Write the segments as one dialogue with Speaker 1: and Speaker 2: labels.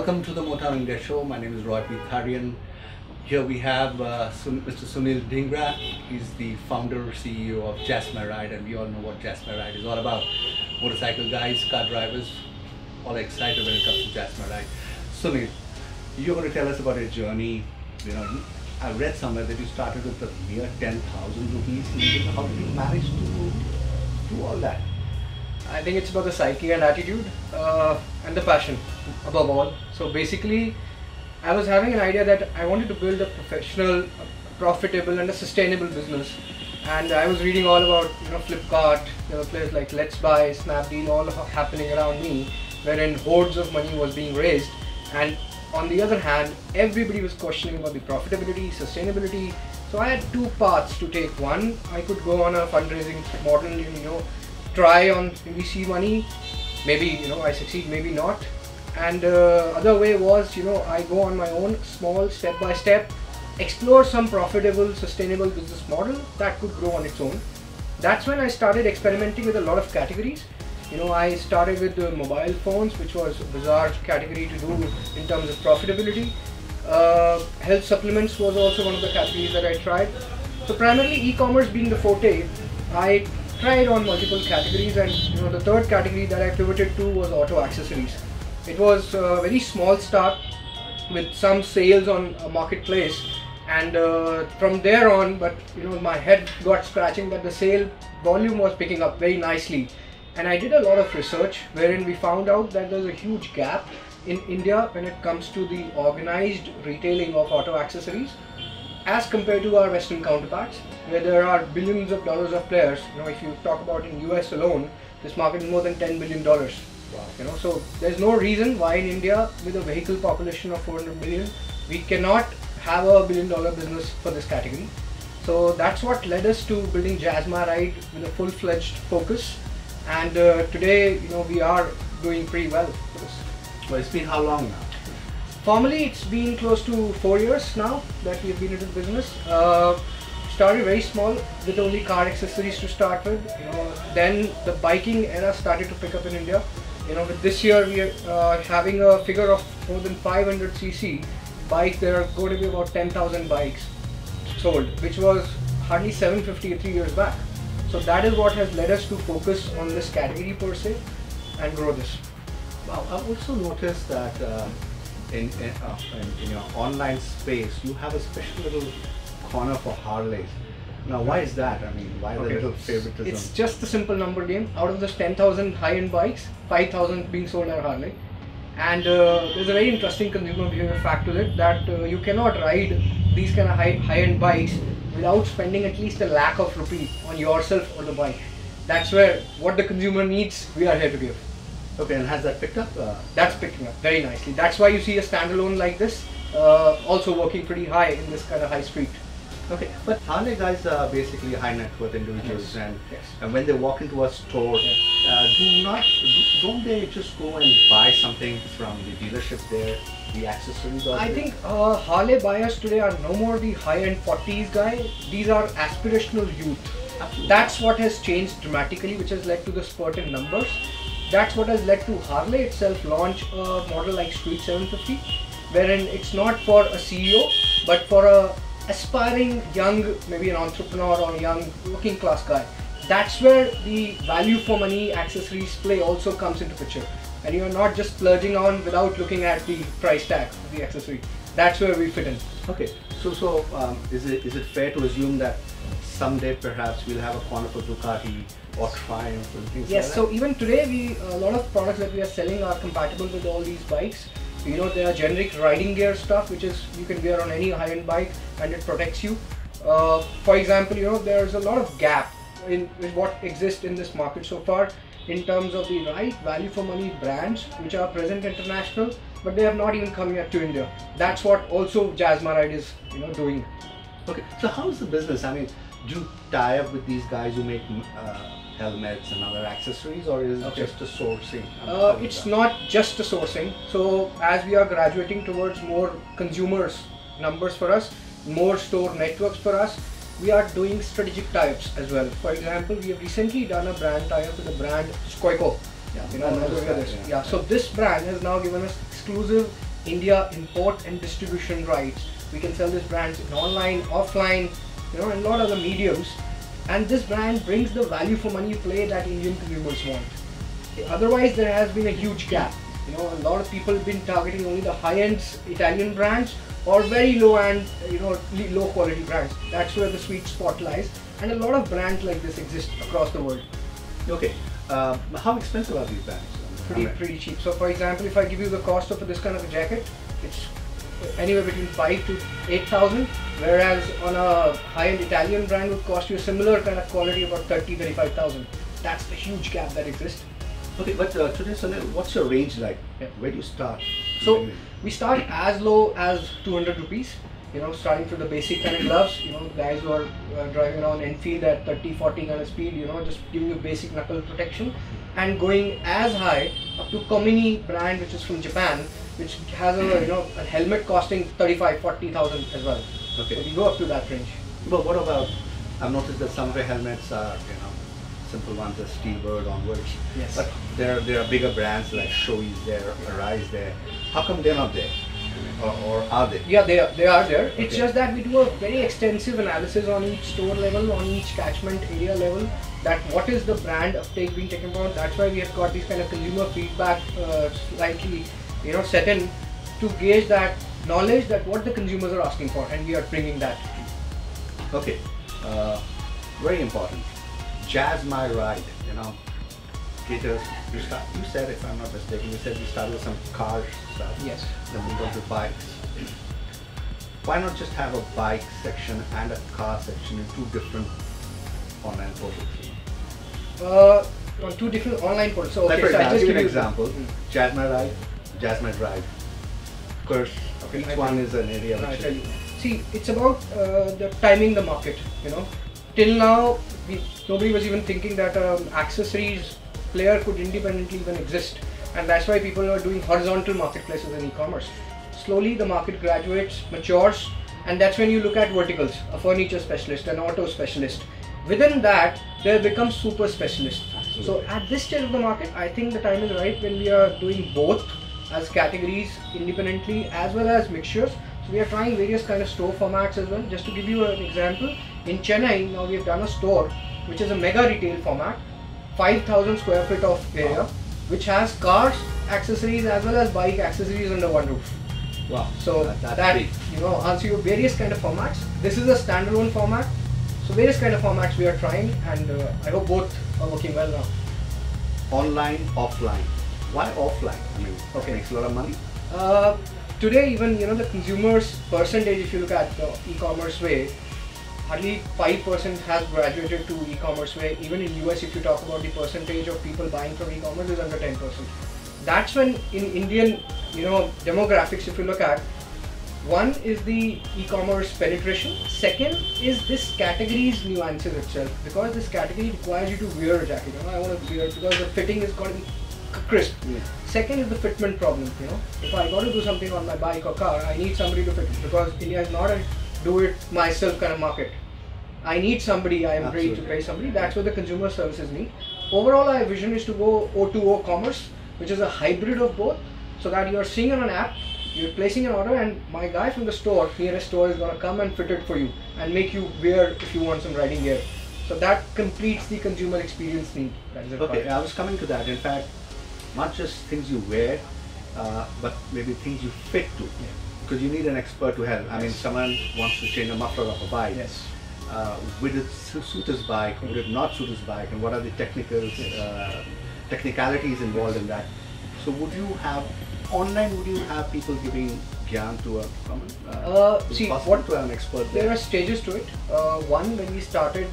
Speaker 1: Welcome to the Motown India show. My name is Roy P Tharyan. Here we have Mr. Sunil Dhingra. He's the founder, CEO of Just My Ride, and we all know what Just My Ride is all about. Motorcycle guys, car drivers, all excited when it comes to Just My Ride. Sunil, you're going to tell us about your journey. I read somewhere that you started with a mere 10,000 rupees. How did you manage to do all that?
Speaker 2: I think it's about the psyche and attitude and the passion above all. So basically, I was having an idea that I wanted to build a professional, profitable and a sustainable business. And I was reading all about Flipkart, players like Let's Buy, Snapdeal, all happening around me, wherein hordes of money was being raised. And on the other hand, everybody was questioning about the profitability, sustainability. So I had two paths to take. One, I could go on a fundraising model, try on VC money, maybe I succeed, maybe not. And other way was I go on my own small step by step, explore some profitable sustainable business model that could grow on its own. That's when I started experimenting with a lot of categories. I started with the mobile phones, which was a bizarre category to do in terms of profitability. Health supplements was also one of the categories that I tried. So primarily e-commerce being the forte, I tried on multiple categories, and the third category that I pivoted to was auto accessories. It was a very small start with some sales on a marketplace, and from there on, but my head got scratching that the sale volume was picking up very nicely. And I did a lot of research wherein we found out that there's a huge gap in India when it comes to the organized retailing of auto accessories as compared to our Western counterparts, where there are billions of dollars of players. If you talk about in US alone, this market is more than $10 billion. Wow. So there's no reason why in India, with a vehicle population of 400 million, we cannot have a $1 billion business for this category. So that's what led us to building Just My Ride with a full-fledged focus. And today, we are doing pretty well for this.
Speaker 1: Well, it's been how long now?
Speaker 2: Formally, it's been close to 4 years now that we've been into the business. Started very small with only car accessories to start with. Then the biking era started to pick up in India. With this year we are having a figure of more than 500cc bikes. There are going to be about 10,000 bikes sold, which was hardly 750 3 years back. So that is what has led us to focus on this category per se and grow this.
Speaker 1: Wow, I've also noticed that in your online space, you have a special little corner for Harleys. Now, why is that? I mean, why the little favoritism?
Speaker 2: It's just a simple number game. Out of those 10,000 high-end bikes, 5,000 being sold are Harley. And there's a very interesting consumer behavior fact to it that you cannot ride these kind of high-end bikes without spending at least ₹1 lakh on yourself or the bike. That's where what the consumer needs, we are here to give.
Speaker 1: Okay, and has that picked up?
Speaker 2: That's picking up very nicely. That's why you see a standalone like this also working pretty high in this kind of high street.
Speaker 1: Okay, but Harley guys are basically high net worth individuals, and when they walk into a store, don't they just go and buy something from the dealership there, the accessories?
Speaker 2: I think Harley buyers today are no more the high-end 40s guy. These are aspirational youth. Absolutely. That's what has changed dramatically, which has led to the spurt in numbers. That's what has led to Harley itself launch a model like Street 750, wherein it's not for a CEO, but for a aspiring young, maybe an entrepreneur or a young working class guy. That's where the value for money accessories play also comes into picture. And you're not just splurging on without looking at the price tag of the accessory. That's where we fit in.
Speaker 1: Okay, so is it fair to assume that someday perhaps we'll have a corner for Ducati or Triumph and things like that?
Speaker 2: Yes, so even today a lot of products that we are selling are compatible with all these bikes. There are generic riding gear stuff which is you can wear on any high-end bike and it protects you. For example, there's a lot of gap in what exists in this market so far in terms of the right value for money brands which are present international, but they have not even come yet to India. That's what also Just My Ride is doing.
Speaker 1: Okay, so how's the business? I mean, do you tie up with these guys who make helmets and other accessories, or is it just a sourcing?
Speaker 2: It's not just a sourcing. So as we are graduating towards more consumers numbers for us, more store networks for us, we are doing strategic tie-ups as well. For example, we have recently done a brand tie-up with the brand Skoiko. So this brand has now given us exclusive India import and distribution rights. We can sell this brands in online, offline, and a lot of other mediums. And this brand brings the value for money play that Indian consumers want. Otherwise, there has been a huge gap. A lot of people have been targeting only the high-end Italian brands or very low-end, low-quality brands. That's where the sweet spot lies. And a lot of brands like this exist across the world.
Speaker 1: Okay. How expensive are these brands?
Speaker 2: Pretty cheap. So, for example, if I give you the cost of this kind of a jacket, it's anywhere between 5 to 8,000, whereas on a high-end Italian brand would cost you a similar kind of quality about 35,000. That's the huge gap that exists.
Speaker 1: Okay, but today, Sunil, what's your range like?
Speaker 2: Yeah.
Speaker 1: Where do you start?
Speaker 2: So we start as low as 200 rupees. Starting from the basic kind of gloves. Guys who are driving around Enfield at 30-40 kind of speed. Just giving you basic knuckle protection, and going as high up to Komini brand, which is from Japan, which has a helmet costing 35,000-40,000 as well.
Speaker 1: Okay.
Speaker 2: So we go up to that range.
Speaker 1: But what about? I've noticed that some of the helmets are simple ones, the Steelbird onwards.
Speaker 2: Yes.
Speaker 1: But there are bigger brands like Shoei's there, Arise there. How come they're not there? Or are they?
Speaker 2: Yeah, they are there. It's
Speaker 1: Okay.
Speaker 2: just that we do a very extensive analysis on each store level, on each catchment area level, that what is the brand uptake being taken about. That's why we have got these kind of consumer feedback slightly set in to gauge that knowledge that what the consumers are asking for, and we are bringing that.
Speaker 1: Okay. Very important. Jazz My Ride. Gaiters. You said, if I'm not mistaken, you said you started with some car stuff.
Speaker 2: Yes.
Speaker 1: Then moved on to bikes. Why not just have a bike section and a car section in two different online portals?
Speaker 2: On two different online portals. So,
Speaker 1: Like
Speaker 2: okay,
Speaker 1: for
Speaker 2: so I'll
Speaker 1: example,
Speaker 2: just
Speaker 1: give
Speaker 2: give
Speaker 1: you an
Speaker 2: you
Speaker 1: example. Jazz My Ride, Jazz My Drive. Of course, each one is an area
Speaker 2: I
Speaker 1: which
Speaker 2: tell you. See, it's about the timing the market. Till now, nobody was even thinking that accessories player could independently even exist, and that's why people are doing horizontal marketplaces in e-commerce. Slowly, the market graduates, matures, and that's when you look at verticals: a furniture specialist, an auto specialist. Within that, they become super specialists.
Speaker 1: Absolutely.
Speaker 2: So, at this stage of the market, I think the time is right when we are doing both as categories independently as well as mixtures. So we are trying various kind of store formats as well. Just to give you an example, in Chennai now we have done a store which is a mega retail format, 5,000 square feet of area, which has cars, accessories as well as bike accessories under one roof.
Speaker 1: Wow.
Speaker 2: So that
Speaker 1: big.
Speaker 2: answer you various kind of formats. This is a standalone format. So various kind of formats we are trying, and I hope both are working well now.
Speaker 1: Online, offline. Why offline? I mean,
Speaker 2: Okay.
Speaker 1: it makes a lot of money.
Speaker 2: Today, even the consumers percentage, if you look at the e-commerce way, hardly 5% has graduated to e-commerce way. Even in US, if you talk about the percentage of people buying from e-commerce, is under 10%. That's when in Indian demographics, if you look at, one is the e-commerce penetration. Second is this category's nuances itself, because this category requires you to wear a jacket. I want to wear it because the fitting is got to be crisp.
Speaker 1: Yeah.
Speaker 2: Second is the fitment problem. If I got to do something on my bike or car, I need somebody to fit it, because India is not a do-it-myself kind of market. I need somebody. I am ready to
Speaker 1: Absolutely.
Speaker 2: pay somebody. That's what the consumer services need. Overall, our vision is to go O2O commerce, which is a hybrid of both, so that you are seeing on an app, you're placing an order, and my guy from the store, nearest store, is going to come and fit it for you and make you wear if you want some riding gear. So that completes the consumer experience need. That is
Speaker 1: Okay, I was coming to that. In fact, not just things you wear, but maybe things you fit to.
Speaker 2: Yeah.
Speaker 1: Because you need an expert to help. I mean,
Speaker 2: Yes.
Speaker 1: someone wants to change a muffler of a bike.
Speaker 2: Yes.
Speaker 1: Would it suit his bike? Would it not suit his bike? And what are the technicalities involved in that? So would you have online? Would you have people giving gyan to a common? Is
Speaker 2: See,
Speaker 1: it possible
Speaker 2: what
Speaker 1: to have an expert
Speaker 2: there
Speaker 1: there?
Speaker 2: are stages to it. One, when we started,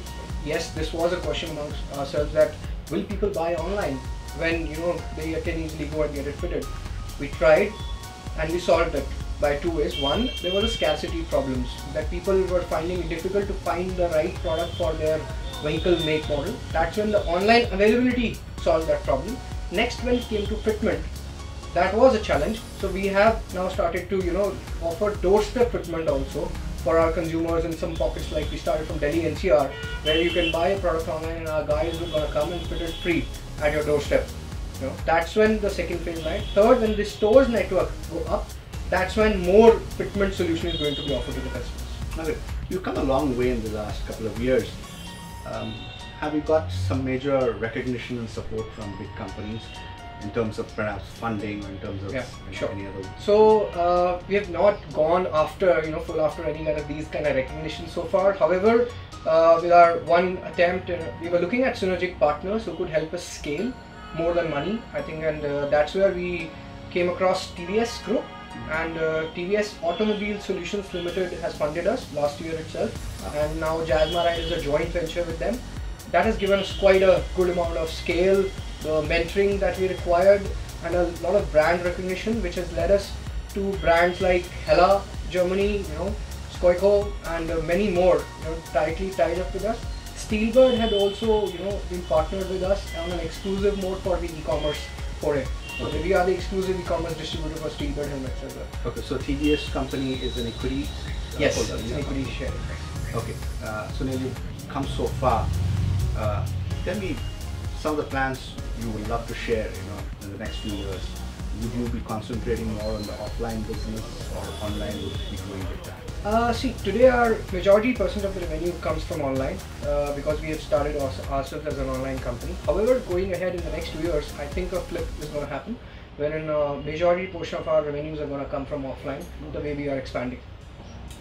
Speaker 2: yes, this was a question amongst ourselves that will people buy online when they can easily go and get it fitted. We tried and we solved it by two ways. One, there was a scarcity problems that people were finding it difficult to find the right product for their vehicle make model. That's when the online availability solved that problem. Next, when it came to fitment, that was a challenge. So we have now started to offer doorstep fitment also for our consumers in some pockets. Like we started from Delhi NCR, where you can buy a product online and our guys are going to come and fit it free at your doorstep. That's when the second phase lies. Third, when the stores network go up, that's when more fitment solution is going to be offered to the customers.
Speaker 1: Okay, you've come a long way in the last couple of years. Have you got some major recognition and support from big companies in terms of perhaps funding or in terms of any other?
Speaker 2: So we have not gone after full after any kind of these kind of recognition so far. However, with our one attempt, we were looking at synergic partners who could help us scale more than money, I think, and that's where we came across TVS Group. And TVS Automobile Solutions Limited has funded us last year itself, and now Jazzma is a joint venture with them. That has given us quite a good amount of scale, the mentoring that we required, and a lot of brand recognition, which has led us to brands like Hella, Germany, Skoiko, and many more, tightly tied up with us. Steelbird had also, been partnered with us on an exclusive mode for the e-commerce foray. So we are the exclusive e-commerce distributor for Steelbird helmets as well.
Speaker 1: Okay, so TVS company is an equity?
Speaker 2: Yes, it's an equity share.
Speaker 1: Okay, so now you've come so far. Tell me some of the plans you would love to share, in the next few years. Would you be concentrating more on the offline business or online would be going with that?
Speaker 2: See, today our majority percent of the revenue comes from online because we have started ourselves as an online company. However, going ahead in the next 2 years, I think a flip is going to happen, wherein a majority portion of our revenues are going to come from offline, the way we are expanding.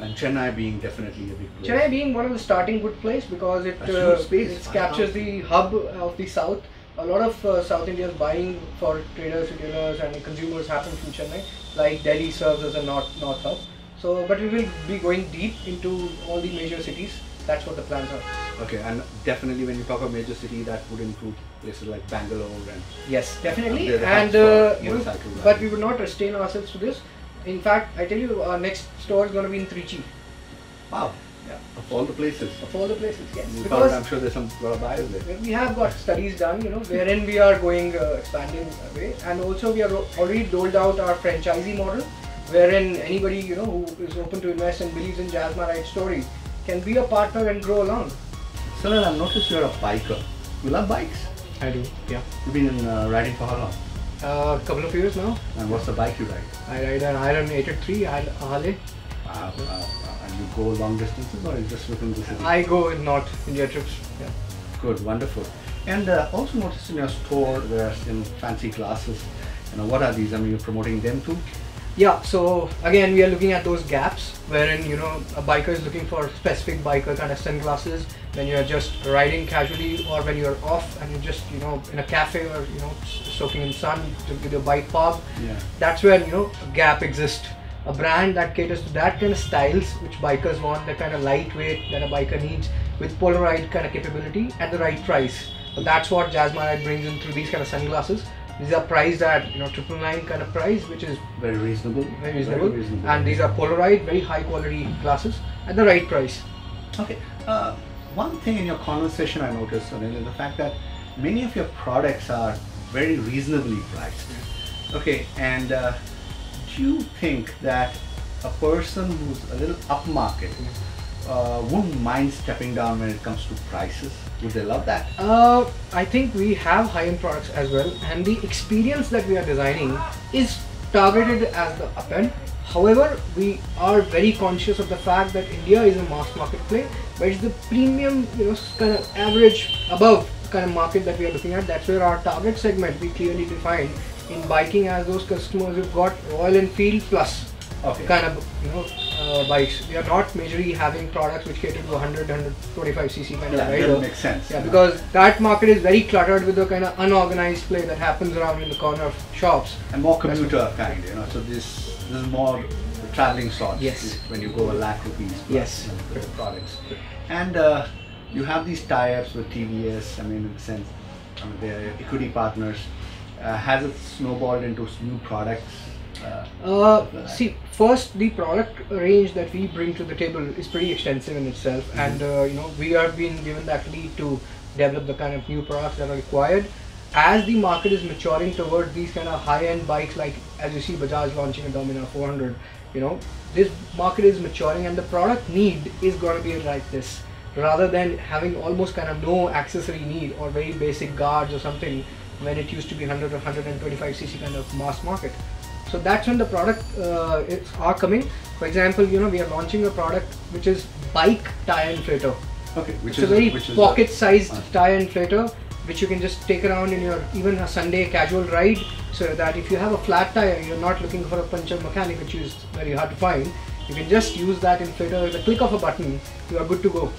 Speaker 1: And Chennai being definitely a big place.
Speaker 2: Chennai being one of the starting good place because it captures the hub of the south. A lot of South India's buying for traders, retailers and consumers happen from Chennai, like Delhi serves as a north hub. So, but we will be going deep into all the major cities. That's what the plans are.
Speaker 1: Okay, and definitely when you talk about major city, that would include places like Bangalore and...
Speaker 2: Yes, definitely. And but we would not restrain ourselves to this. In fact, I tell you, our next store is going to be in Trichy.
Speaker 1: Wow.
Speaker 2: Yeah.
Speaker 1: Of all the places.
Speaker 2: Of all the places, yes.
Speaker 1: Because I'm sure there's some lot of buyers there.
Speaker 2: We have got studies done, wherein we are going expanding away, and also we are already rolled out our franchisee model, wherein anybody who is open to invest and believes in Jazzma Ride story can be a partner and grow along.
Speaker 1: Sunil, I've noticed you're a biker. You love bikes?
Speaker 2: I do, yeah.
Speaker 1: You've been riding for how long?
Speaker 2: A couple of years now.
Speaker 1: And what's the bike you ride?
Speaker 2: I ride an Iron 883 Harley.
Speaker 1: And you go long distances or is just within the city?
Speaker 2: I go in North India trips. Yeah.
Speaker 1: Good, wonderful. And also noticed in your store there are some fancy glasses. What are these? I mean, you're promoting them too?
Speaker 2: Yeah, so again we are looking at those gaps wherein a biker is looking for specific biker kind of sunglasses when you are just riding casually or when you are off and you're just in a cafe or soaking in sun with your bike fob.
Speaker 1: Yeah.
Speaker 2: That's where a gap exists. A brand that caters to that kind of styles which bikers want, the kind of lightweight that a biker needs with Polaroid kind of capability at the right price. So that's what Jazzma Ride brings in through these kind of sunglasses. These are priced at 999 kind of price, which is
Speaker 1: very reasonable.
Speaker 2: Very reasonable. And these are Polaroid, very high quality glasses at the right price.
Speaker 1: Okay. One thing in your conversation I noticed, Sunil, is the fact that many of your products are very reasonably priced. Okay, and do you think that a person who's a little upmarket wouldn't mind stepping down when it comes to prices? Would they love that?
Speaker 2: I think we have high-end products as well, and the experience that we are designing is targeted as the up end. However, we are very conscious of the fact that India is a mass market play, but it's the premium, kind of average above kind of market that we are looking at. That's where our target segment we clearly define in biking as those customers who've got Royal Enfield plus kind of bikes. We are not majorly having products which cater to 100-125cc kind of rider.
Speaker 1: That makes sense.
Speaker 2: Yeah, because that market is very cluttered with the kind of unorganized play that happens around in the corner of shops.
Speaker 1: And more commuter kind, so this is more the traveling sort.
Speaker 2: Yes.
Speaker 1: When you go a lakh rupees plus,
Speaker 2: yes.
Speaker 1: For the products. And you have these tie-ups with TVS, in the sense, they're equity partners. Has it snowballed into new products?
Speaker 2: See, first the product range that we bring to the table is pretty extensive in itself, and we are being given that lead to develop the kind of new products that are required. As the market is maturing towards these kind of high-end bikes, like as you see Bajaj launching a Dominar 400, this market is maturing and the product need is going to be like this, rather than having almost kind of no accessory need or very basic guards or something when it used to be 100 or 125cc kind of mass market. So that's when the product are coming. For example, you know, we are launching a product which is bike tire inflator.
Speaker 1: Okay,
Speaker 2: It's a very pocket-sized tire inflator, which you can just take around in your even a Sunday casual ride, so that if you have a flat tire, you're not looking for a puncture mechanic, which is very hard to find. You can just use that inflator with a click of a button. You are good to go,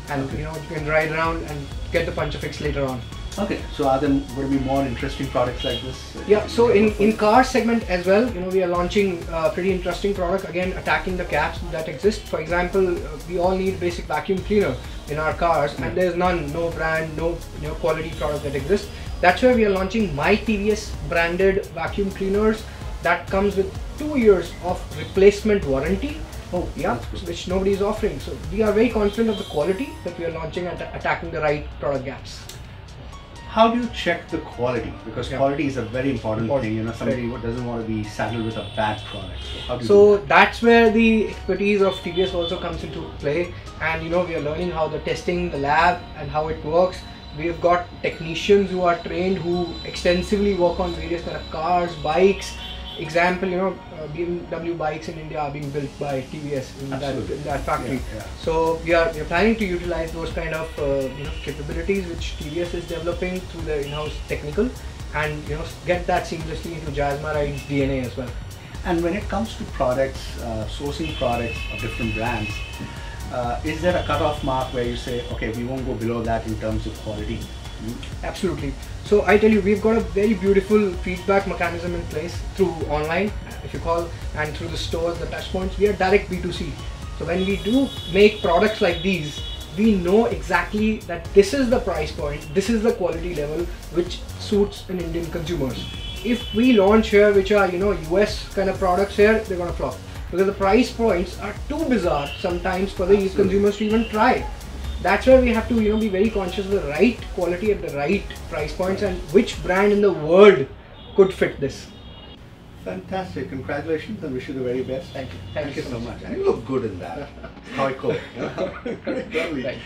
Speaker 2: and you know, you can ride around and get the puncture fix later on.
Speaker 1: Okay, so are there going to be more interesting products like this?
Speaker 2: Yeah, so in car segment as well, you know, we are launching a pretty interesting product, again attacking the gaps that exist. For example, we all need basic vacuum cleaner in our cars, and there's no brand, no quality product that exists. That's where we are launching My TVS branded vacuum cleaners that comes with 2 years of replacement warranty.
Speaker 1: Oh,
Speaker 2: yeah, which nobody is offering. So we are very confident of the quality that we are launching and attacking the right product gaps.
Speaker 1: How do you check the quality? Because quality is a very important thing. You know, somebody doesn't want to be saddled with a bad product. So how do you do that?
Speaker 2: That's where the expertise of TVS also comes into play. And you know, we are learning how the testing, the lab, and how it works. We've got technicians who are trained, who extensively work on various kind of cars, bikes. Example, you know, BMW bikes in India are being built by TVS in that factory.
Speaker 1: Yeah.
Speaker 2: So we are planning to utilize those kind of capabilities which TVS is developing through their in-house technical, and you know, get that seamlessly into Jazzmaride's DNA as well.
Speaker 1: And when it comes to products, sourcing products of different brands, is there a cutoff mark where you say, okay, we won't go below that in terms of quality?
Speaker 2: Absolutely. So I tell you, we've got a very beautiful feedback mechanism in place through online, if you call, and through the stores, the touch points. We are direct B2C. So when we do make products like these, we know exactly that this is the price point, this is the quality level which suits an Indian consumers. If we launch here, which are, you know, US kind of products here, they're gonna flop, because the price points are too bizarre sometimes for the consumers to even try. That's where we have to, you know, be very conscious of the right quality at the right price points, and which brand in the world could fit this.
Speaker 1: Fantastic. Congratulations, and wish you the very best.
Speaker 2: Thank you.
Speaker 1: Thank you so much. And you look good in that. How it goes. Great, lovely.